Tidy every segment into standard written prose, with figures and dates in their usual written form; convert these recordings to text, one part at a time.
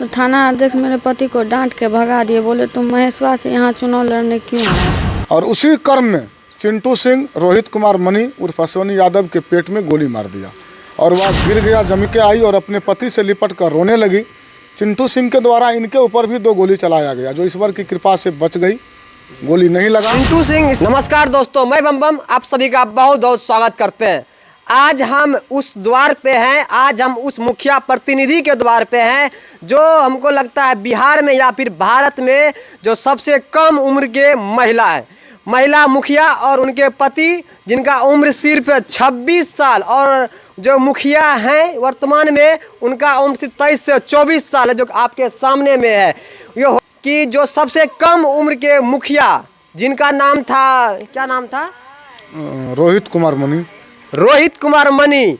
तो थाना अध्यक्ष मेरे पति को डांट के भगा दिए, बोले तुम महेशवा से यहाँ चुनाव लड़ने क्यों आए। और उसी क्रम में चिंटू सिंह रोहित कुमार मनी उर्फ अश्वनी यादव के पेट में गोली मार दिया और वह गिर गया। जमी के आई और अपने पति से लिपट कर रोने लगी। चिंटू सिंह के द्वारा इनके ऊपर भी 2 गोली चलाया गया, जो ईश्वर की कृपा से बच गई, गोली नहीं लगा। चिंटू सिंह। नमस्कार दोस्तों, मैं बम आप सभी का बहुत बहुत स्वागत करते हैं। आज हम उस द्वार पे हैं, आज हम उस मुखिया प्रतिनिधि के द्वार पे हैं जो हमको लगता है बिहार में या फिर भारत में जो सबसे कम उम्र के महिला है, महिला मुखिया और उनके पति जिनका उम्र सिर्फ 26 साल और जो मुखिया हैं वर्तमान में उनका उम्र सिर्फ 23 से 24 साल है, जो आपके सामने में है। ये कि जो सबसे कम उम्र के मुखिया जिनका नाम था, क्या नाम था? रोहित कुमार मनी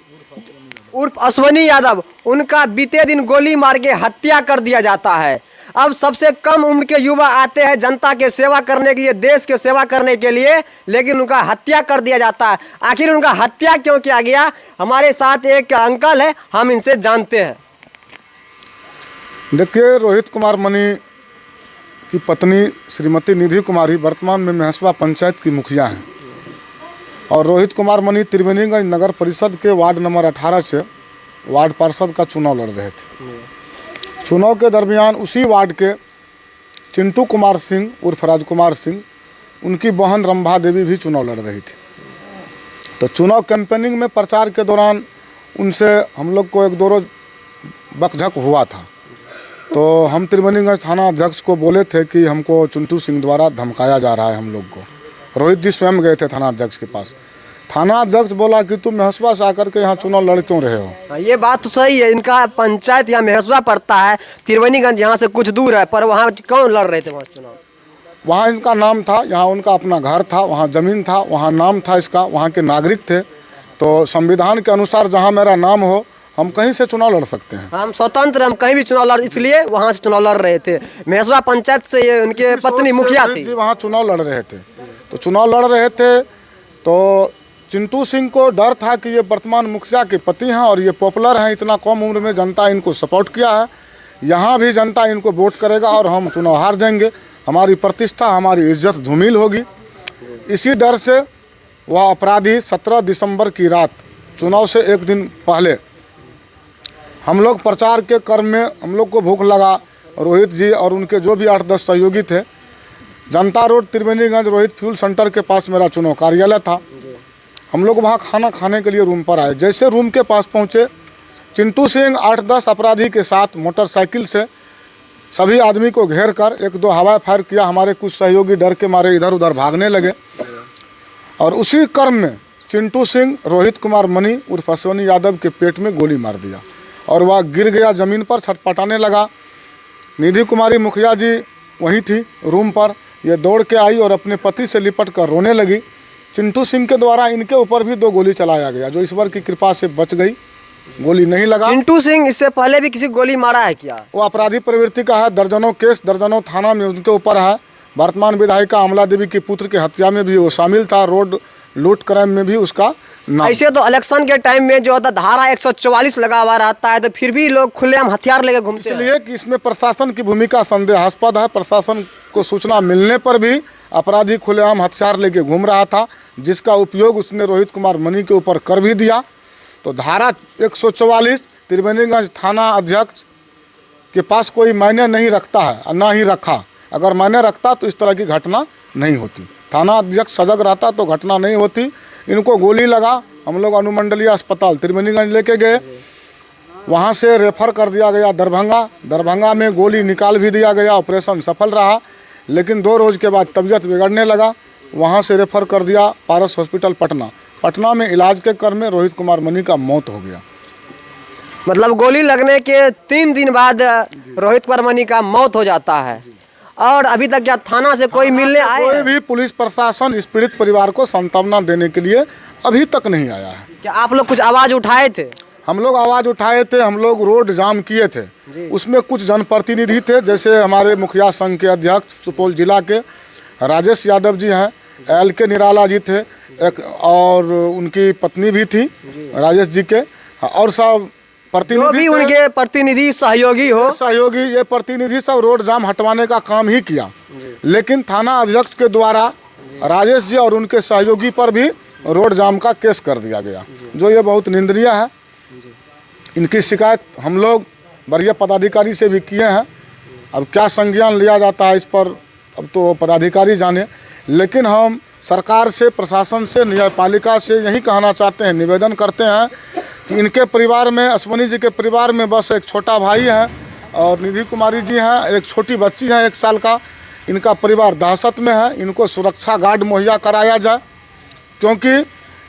उर्फ अश्वनी यादव, उनका बीते दिन गोली मार के हत्या कर दिया जाता है। अब सबसे कम उम्र के युवा आते हैं जनता के सेवा करने के लिए, देश के सेवा करने के लिए, लेकिन उनका हत्या कर दिया जाता है। आखिर उनका हत्या क्यों किया गया? हमारे साथ एक अंकल है, हम इनसे जानते हैं। देखिए, रोहित कुमार मनी की पत्नी श्रीमती निधि कुमारी वर्तमान में महेशवा पंचायत की मुखिया हैं और रोहित कुमार मनी त्रिवेणीगंज नगर परिषद के वार्ड नंबर 18 से वार्ड पार्षद का चुनाव लड़ रहे थे। चुनाव के दरमियान उसी वार्ड के चिंटू कुमार सिंह उर्फ राजकुमार सिंह, उनकी बहन रंभा देवी भी चुनाव लड़ रही थी। तो चुनाव कैंपेनिंग में प्रचार के दौरान उनसे हम लोग को 1-2 रोज बकझक हुआ था। तो हम त्रिवेणीगंज थाना अध्यक्ष को बोले थे कि हमको चिंटू सिंह द्वारा धमकाया जा रहा है हम लोग को। रोहित जी स्वयं गए थे थाना अध्यक्ष के पास। थाना अध्यक्ष बोला कि तुम महेशवा से आकर के यहाँ चुनाव लड़ क्यों रहे हो। ये बात तो सही है, इनका पंचायत यहाँ महेशवा पड़ता है, त्रिवेणीगंज यहाँ से कुछ दूर है, पर वहाँ कौन लड़ रहे थे वहाँ चुनाव? वहाँ इनका नाम था, यहाँ उनका अपना घर था, वहाँ ज़मीन था, वहाँ नाम था इसका, वहाँ के नागरिक थे। तो संविधान के अनुसार जहाँ मेरा नाम हो हम कहीं से चुनाव लड़ सकते हैं, हम स्वतंत्र, हम कहीं भी चुनाव लड़, इसलिए वहाँ से चुनाव लड़ रहे थे। महेशवा पंचायत से ये उनके पत्नी मुखिया थी, वहाँ चुनाव लड़ रहे थे। तो चुनाव लड़ रहे थे तो चिंटू सिंह को डर था कि ये वर्तमान मुखिया के पति हैं और ये पॉपुलर हैं, इतना कम उम्र में जनता इनको सपोर्ट किया है, यहाँ भी जनता इनको वोट करेगा और हम चुनाव हार जाएंगे, हमारी प्रतिष्ठा हमारी इज्जत धूमिल होगी। इसी डर से वह अपराधी 17 दिसंबर की रात चुनाव से 1 दिन पहले हम लोग प्रचार के क्रम में हम लोग को भूख लगा। रोहित जी और उनके जो भी 8-10 सहयोगी थे, जनता road Triveniganj Rohit fuel centre के पास मेरा चुनाव कार्यालय था, हम लोग वहाँ खाना खाने के लिए रूम पर आए। जैसे रूम के पास पहुँचे, चिंटू सिंह 8-10 अपराधी के साथ मोटरसाइकिल से सभी आदमी को घेर कर 1-2 हवाई फायर किया। हमारे कुछ सहयोगी डर के मारे इधर उधर भागने लगे और उसी क्रम में चिंटू सिंह रोहित कुमार मनी उर्फ अश्वनी यादव के पेट में गोली मार दिया और वह गिर गया, ज़मीन पर छटपटाने लगा। निधि कुमारी मुखिया जी वहीं थी रूम पर, ये दौड़ के आई और अपने पति से लिपट कर रोने लगी। चिंटू सिंह के द्वारा इनके ऊपर भी 2 गोली चलाया गया, जो ईश्वर की कृपा से बच गई, गोली नहीं लगा। चिंटू सिंह इससे पहले भी किसी गोली मारा है क्या? वो अपराधी प्रवृत्ति का है, दर्जनों केस दर्जनों थाना में उनके ऊपर है। वर्तमान विधायिका अमला देवी की पुत्र की हत्या में भी वो शामिल था, रोड लूट क्राइम में भी उसका नाम। ऐसे तो इलेक्शन के टाइम में जो होता धारा 144 लगा हुआ रहता है, तो फिर भी लोग खुलेआम हथियार लेकर घूमते हैं। इसलिए कि इसमें प्रशासन की भूमिका संदेहास्पद है। प्रशासन को सूचना मिलने पर भी अपराधी खुलेआम हथियार लेके घूम रहा था, जिसका उपयोग उसने रोहित कुमार मनी के ऊपर कर भी दिया। तो धारा 144 त्रिवेणीगंज थाना अध्यक्ष के पास कोई मायने नहीं रखता है और ना ही रखा। अगर मायने रखता तो इस तरह की घटना नहीं होती। थाना अध्यक्ष सजग रहता तो घटना नहीं होती। इनको गोली लगा, हम लोग अनुमंडलीय अस्पताल त्रिवेणीगंज लेके गए, वहाँ से रेफर कर दिया गया दरभंगा में गोली निकाल भी दिया गया। ऑपरेशन सफल रहा, लेकिन 2 रोज़ के बाद तबीयत बिगड़ने लगा, वहाँ से रेफर कर दिया पारस हॉस्पिटल पटना में इलाज के क्रम में रोहित कुमार मनी का मौत हो गया। मतलब गोली लगने के 3 दिन बाद रोहित कुमार मनी का मौत हो जाता है। और अभी तक क्या थाना से कोई मिलने आए? कोई भी पुलिस प्रशासन इस पीड़ित परिवार को सांत्वना देने के लिए अभी तक नहीं आया है। क्या आप लोग कुछ आवाज़ उठाए थे? हम लोग आवाज़ उठाए थे, हम लोग रोड जाम किए थे। उसमें कुछ जनप्रतिनिधि थे, जैसे हमारे मुखिया संघ के अध्यक्ष सुपौल जिला के राजेश यादव जी हैं, LK निराला जी थे, एक और उनकी पत्नी भी थी राजेश जी के, और सब जो भी उनके प्रतिनिधि सहयोगी हो, सहयोगी, ये प्रतिनिधि सब रोड जाम हटवाने का काम ही किया, लेकिन थाना अध्यक्ष के द्वारा राजेश जी और उनके सहयोगी पर भी रोड जाम का केस कर दिया गया, जो ये बहुत निंदनीय है। इनकी शिकायत हम लोग वरीय पदाधिकारी से भी किए हैं। अब क्या संज्ञान लिया जाता है इस पर, अब तो पदाधिकारी जाने, लेकिन हम सरकार से, प्रशासन से, न्यायपालिका से यही कहना चाहते हैं, निवेदन करते हैं कि इनके परिवार में, अश्वनी जी के परिवार में बस एक छोटा भाई है और निधि कुमारी जी हैं, एक छोटी बच्ची है 1 साल का। इनका परिवार दहशत में है। इनको सुरक्षा गार्ड मुहैया कराया जाए, क्योंकि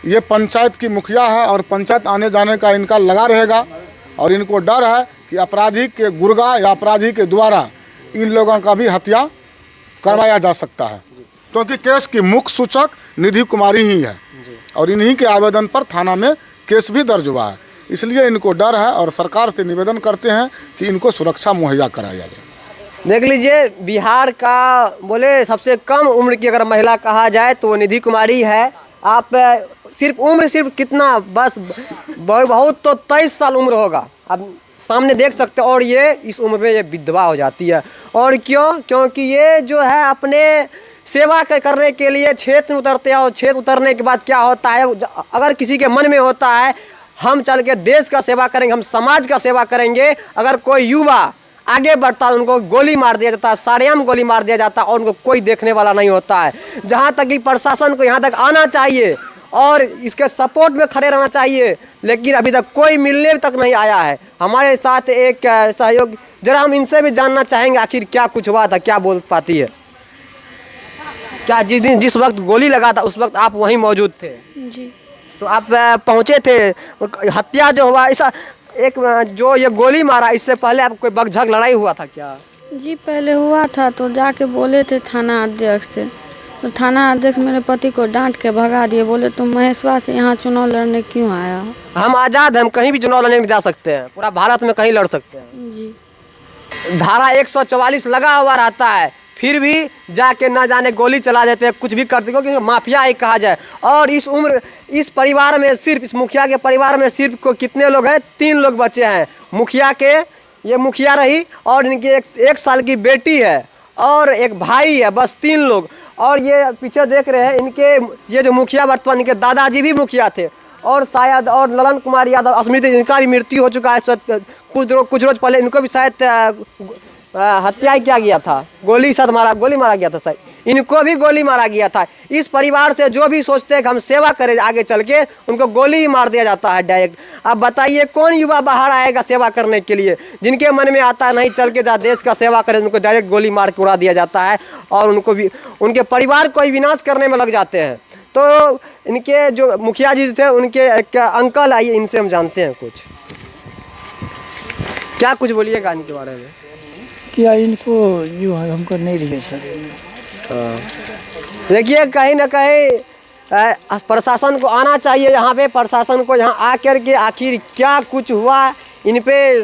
ये पंचायत की मुखिया है और पंचायत आने जाने का इनका लगा रहेगा और इनको डर है कि अपराधी के गुर्गा या अपराधी के द्वारा इन लोगों का भी हत्या करवाया जा सकता है, क्योंकि केस की मुख्य सूचक निधि कुमारी ही है और इन्हीं के आवेदन पर थाना में केस भी दर्ज हुआ है। इसलिए इनको डर है और सरकार से निवेदन करते हैं कि इनको सुरक्षा मुहैया कराया जाए। देख लीजिए, बिहार का बोले सबसे कम उम्र की अगर महिला कहा जाए तो वो निधि कुमारी है। आप सिर्फ उम्र सिर्फ कितना, बस बहुत तो 23 साल उम्र होगा, आप सामने देख सकते हैं। और ये इस उम्र में ये विधवा हो जाती है। और क्यों? क्योंकि ये जो है अपने सेवा करने के लिए क्षेत्र में उतरते हैं और क्षेत्र उतरने के बाद क्या होता है, अगर किसी के मन में होता है हम चल के देश का सेवा करेंगे, हम समाज का सेवा करेंगे, अगर कोई युवा आगे बढ़ता है उनको गोली मार दिया जाता है, सारेआम गोली मार दिया जाता है और उनको कोई देखने वाला नहीं होता है। जहाँ तक कि प्रशासन को यहाँ तक आना चाहिए और इसके सपोर्ट में खड़े रहना चाहिए, लेकिन अभी तक कोई मिलने तक नहीं आया है। हमारे साथ एक सहयोग, जरा हम इनसे भी जानना चाहेंगे आखिर क्या कुछ हुआ था, क्या बोल पाती है। क्या जिस वक्त गोली लगा था उस वक्त आप वहीं मौजूद थे? जी। तो आप पहुँचे थे, हत्या जो हुआ, ऐसा एक जो ये गोली मारा, इससे पहले आप कोई बकझक लड़ाई हुआ था क्या? जी, पहले हुआ था तो जाके बोले थे थाना अध्यक्ष से, तो थाना अध्यक्ष मेरे पति को डांट के भगा दिए, बोले तुम महेशवा से यहाँ चुनाव लड़ने क्यों आया हो? हम आज़ाद हैं, हम कहीं भी चुनाव लड़ने जा सकते हैं, पूरा भारत में कहीं लड़ सकते हैं। जी। धारा 144 लगा हुआ रहता है, फिर भी जाके ना जाने गोली चला देते हैं, कुछ भी करते, क्योंकि माफिया ही कहा जाए। और इस उम्र, इस परिवार में सिर्फ, इस मुखिया के परिवार में सिर्फ को कितने लोग हैं? 3 लोग बचे हैं। मुखिया के, ये मुखिया रही और इनकी एक साल की बेटी है और एक भाई है, बस 3 लोग। और ये पीछे देख रहे हैं, इनके ये जो मुखिया वर्तमान, इनके दादाजी भी मुखिया थे और शायद, और ललन कुमार यादव स्मृति, इनका भी मृत्यु हो चुका है कुछ रोज पहले। इनको भी शायद हत्या किया गया था, गोली मारा गया था शायद, इनको भी गोली मारा गया था। इस परिवार से जो भी सोचते हैं कि हम सेवा करें आगे चल के, उनको गोली ही मार दिया जाता है डायरेक्ट। अब बताइए कौन युवा बाहर आएगा सेवा करने के लिए? जिनके मन में आता है नहीं चल के जा देश का सेवा करें, उनको डायरेक्ट गोली मार के उड़ा दिया जाता है और उनको भी, उनके परिवार को विनाश करने में लग जाते हैं। तो इनके जो मुखिया जी थे, उनके एक अंकल, आइए इनसे हम जानते हैं कुछ। क्या कुछ बोलिएगा इनके बारे में? क्या इनको जो है हमको नहीं दिए सर। देखिए, कहीं ना कहीं प्रशासन को आना चाहिए यहाँ पे, प्रशासन को यहाँ आकर के आखिर क्या कुछ हुआ इन पे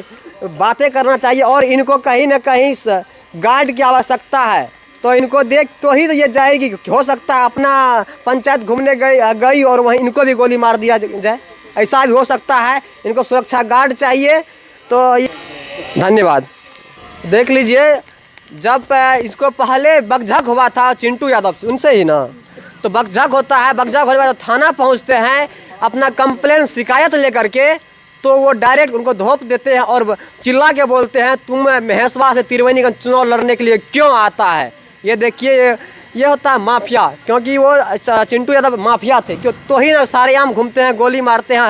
बातें करना चाहिए। और इनको कहीं ना कहीं गार्ड की आवश्यकता है, तो इनको देख तो ही तो ये जाएगी। हो सकता है अपना पंचायत घूमने गई और वहीं इनको भी गोली मार दिया जाए, ऐसा भी हो सकता है। इनको सुरक्षा गार्ड चाहिए। तो धन्यवाद। देख लीजिए, जब इसको पहले बकझक हुआ था चिंटू यादव से, उनसे ही ना, तो बकझक होता है, बकझक होने के बाद थाना पहुंचते हैं अपना कंप्लेन शिकायत लेकर के, तो वो डायरेक्ट उनको धोप देते हैं और चिल्ला के बोलते हैं तुम महेशवा से त्रिवेणीगंज चुनाव लड़ने के लिए क्यों आता है। ये देखिए, ये होता है माफिया, क्योंकि वो चिंटू यादव माफिया थे, क्यों तो ही ना सारेआम घूमते हैं, गोली मारते हैं।